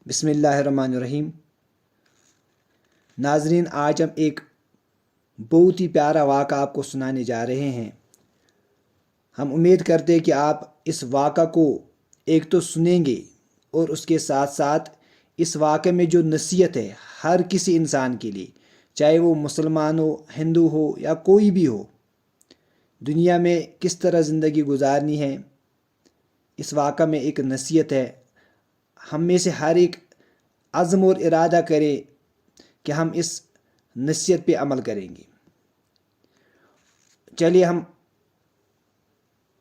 बिस्मिल्लाहिर्रहमानिर्रहीम। नाजरीन, आज हम एक बहुत ही प्यारा वाक़ा आपको सुनाने जा रहे हैं। हम उम्मीद करते हैं कि आप इस वाक़ा को एक तो सुनेंगे और उसके साथ साथ इस वाक़े में जो नसीहत है हर किसी इंसान के लिए, चाहे वो मुसलमान हो, हिंदू हो या कोई भी हो, दुनिया में किस तरह ज़िंदगी गुजारनी है, इस वाक़ा में एक नसीहत है। हम में से हर एक अज़्म और इरादा करे कि हम इस नसीहत पे अमल करेंगे। चलिए हम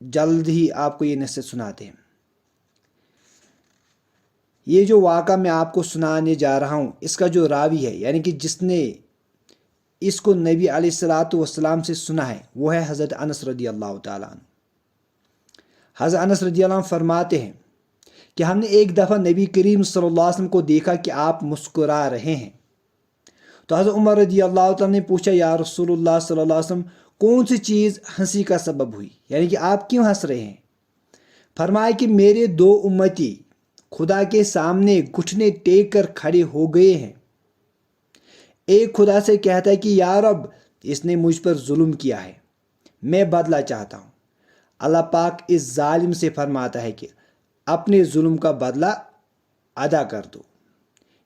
जल्द ही आपको ये नसीहत सुनाते हैं। ये जो वाक़ा मैं आपको सुनाने जा रहा हूँ, इसका जो रावी है, यानी कि जिसने इसको नबी अलैहिस्सलातु वस्सलाम से सुना है, वो है हज़रत अनस रज़ियल्लाहु ताला अन्हु। हज़रत अनस रज़ियल्लाहु फरमाते हैं कि हमने एक दफ़ा नबी करीम सल्लल्लाहु अलैहि वसल्लम को देखा कि आप मुस्कुरा रहे हैं। तो हज़रत उमर रज़ियल्लाहु ताला ने पूछा, या रसूलुल्लाह सल्लल्लाहु अलैहि वसल्लम, कौन सी चीज़ हंसी का सबब हुई, यानी कि आप क्यों हंस रहे हैं? फरमाया कि मेरे दो उम्मती खुदा के सामने घुटने टेक कर खड़े हो गए हैं। एक खुदा से कहता है कि या रब, इसने मुझ पर जुल्म किया है, मैं बदला चाहता हूँ। अल्लाह पाक इस जालिम से फरमाता है कि अपने जुल्म का बदला अदा कर दो।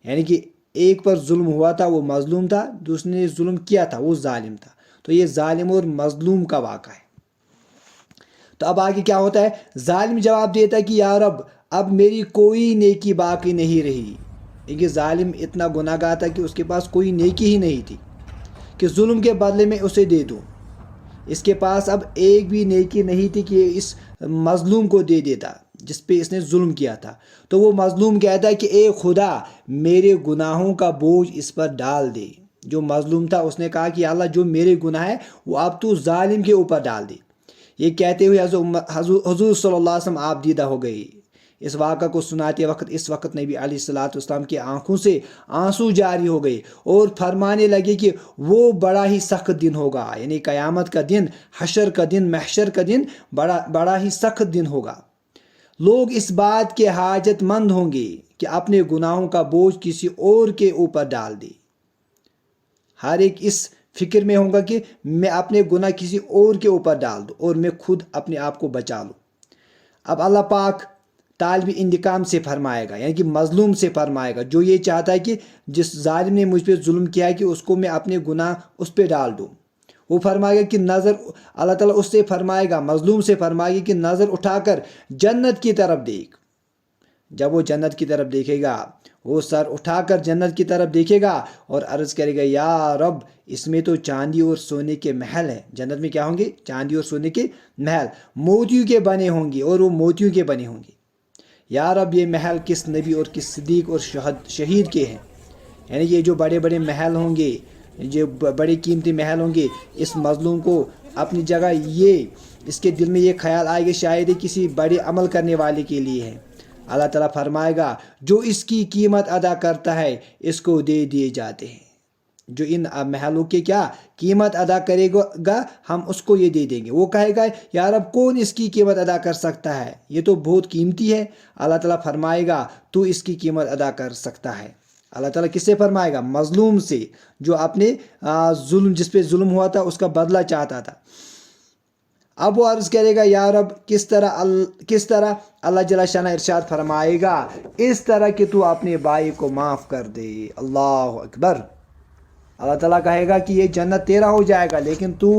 यानी कि एक पर जुल्म हुआ था, वो मजलूम था, दूसरे ने जुल्म किया था, वो जालिम था। तो ये जालिम और मजलूम का वाक़ा है। तो अब आगे क्या होता है? जालिम जवाब देता है कि या रब, अब मेरी कोई नेकी बाकी नहीं रही। क्योंकि जालिम इतना गुनाहगार था कि उसके पास कोई नेकी ही नहीं थी कि जुल्म के बदले में उसे दे दूँ। इसके पास अब एक भी नेकी नहीं थी कि इस मजलूम को दे देता जिस पे इसने जुल्म किया था। तो वो मजलूम कहता है कि ए खुदा, मेरे गुनाहों का बोझ इस पर डाल दे। जो मजलूम था उसने कहा कि अल्लाह, जो मेरे गुनाह है वो अब तू जालिम के ऊपर डाल दे। ये कहते हुए हुजूर सल्लल्लाहु अलैहि वसल्लम आप दीदा हो गए। इस वाक़ा को सुनाते वक्त इस वक्त नबी अलैहिस्सलातु वस्सलाम की आंखों से आंसू जारी हो गए और फरमाने लगे कि वो बड़ा ही सख्त दिन होगा, यानी क़यामत का दिन, हशर का दिन, महशर का दिन बड़ा ही सख्त दिन होगा। लोग इस बात के हाजतमंद होंगे कि अपने गुनाहों का बोझ किसी और के ऊपर डाल दे। हर एक इस फिक्र में होगा कि मैं अपने गुनाह किसी और के ऊपर डाल दूँ और मैं खुद अपने आप को बचा लूँ। अब अल्लाह पाक तालिब इंतकाम से फरमाएगा, यानी कि मजलूम से फरमाएगा, जो ये चाहता है कि जिस जालिम ने मुझ पर जुल्म किया है कि उसको मैं अपने गुनाह उस पर डाल दूँ। वो फरमाएगा कि नज़र, अल्लाह ताला उससे फरमाएगा, मजलूम से फरमाएगा कि नज़र उठाकर जन्नत की तरफ देख। जब वो जन्नत की तरफ देखेगा, वो सर उठाकर जन्नत की तरफ देखेगा और अर्ज़ करेगा, या रब, इसमें तो चांदी और सोने के महल हैं। जन्नत में क्या होंगे? चांदी और सोने के महल, मोतियों के बने होंगे और वो मोतियों के बने होंगे। या रब, ये महल किस नबी और किस सिद्दीक और शहीद के हैं? यानी ये जो बड़े बड़े महल होंगे, जो बड़े कीमती महल होंगे, इस मजलूम को अपनी जगह इसके दिल में ये ख्याल आएगा शायद ही किसी बड़े अमल करने वाले के लिए है। अल्लाह ताला फरमाएगा, जो इसकी कीमत अदा करता है इसको दे दिए जाते हैं। जो इन महलों के क्या कीमत अदा करेगा, हम उसको ये दे देंगे। वो कहेगा, यार अब कौन इसकी कीमत अदा कर सकता है, ये तो बहुत कीमती है। अल्लाह ताला फरमाएगा, तू इसकी कीमत अदा कर सकता है। अल्लाह ताला किससे फरमाएगा? मजलूम से, जो अपने जुल्म, जिस पे जुल्म हुआ था उसका बदला चाहता था। अब वो अर्ज़ करेगा, या रब, किस तरह? अल्लाह जल्ल शान इरशाद फरमाएगा, इस तरह कि तू अपने भाई को माफ़ कर दे। अल्लाह अकबर। अल्लाह ताला कहेगा कि ये जन्नत तेरा हो जाएगा, लेकिन तू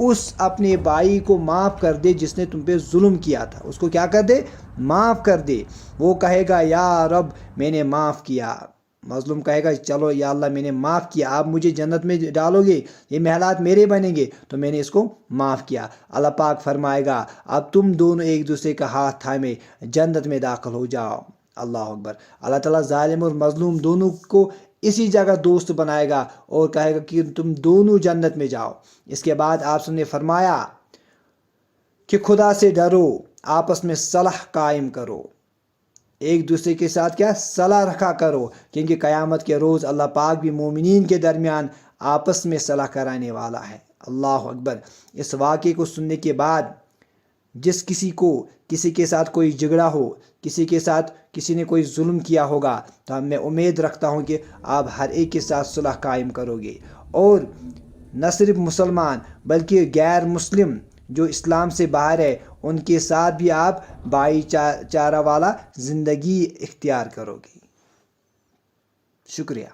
उस अपने भाई को माफ़ कर दे जिसने तुम पे जुल्म किया था। उसको क्या कर दे? माफ़ कर दे। वो कहेगा, या रब, मैंने माफ़ किया। मजलूम कहेगा, चलो या अल्लाह, मैंने माफ़ किया, आप मुझे जन्नत में डालोगे, ये महलात मेरे बनेंगे, तो मैंने इसको माफ़ किया। अल्लाह पाक फरमाएगा, अब तुम दोनों एक दूसरे का हाथ थामे जन्नत में दाखिल हो जाओ। अल्लाह अकबर। अल्लाह ताला जालिम और मजलूम दोनों को इसी जगह दोस्त बनाएगा और कहेगा कि तुम दोनों जन्नत में जाओ। इसके बाद आप ने फरमाया कि खुदा से डरो, आपस में सलाह कायम करो, एक दूसरे के साथ क्या सलाह रखा करो, क्योंकि क़यामत के रोज़ अल्लाह पाक भी मोमिनीन के दरमियान आपस में सलाह कराने वाला है। अल्लाह अकबर। इस वाक़े को सुनने के बाद جس کسی کے ساتھ کوئی جھگڑا ہو، کسی کے ساتھ کسی نے کوئی ظلم کیا ہوگا، تو میں امید رکھتا ہوں کہ آپ ہر ایک کے ساتھ صلح قائم کرو گے، اور نہ صرف مسلمان بلکہ غیر مسلم جو اسلام سے باہر ہے ان کے ساتھ بھی آپ بھائی چارہ والا زندگی اختیار کرو گے۔ شکریہ۔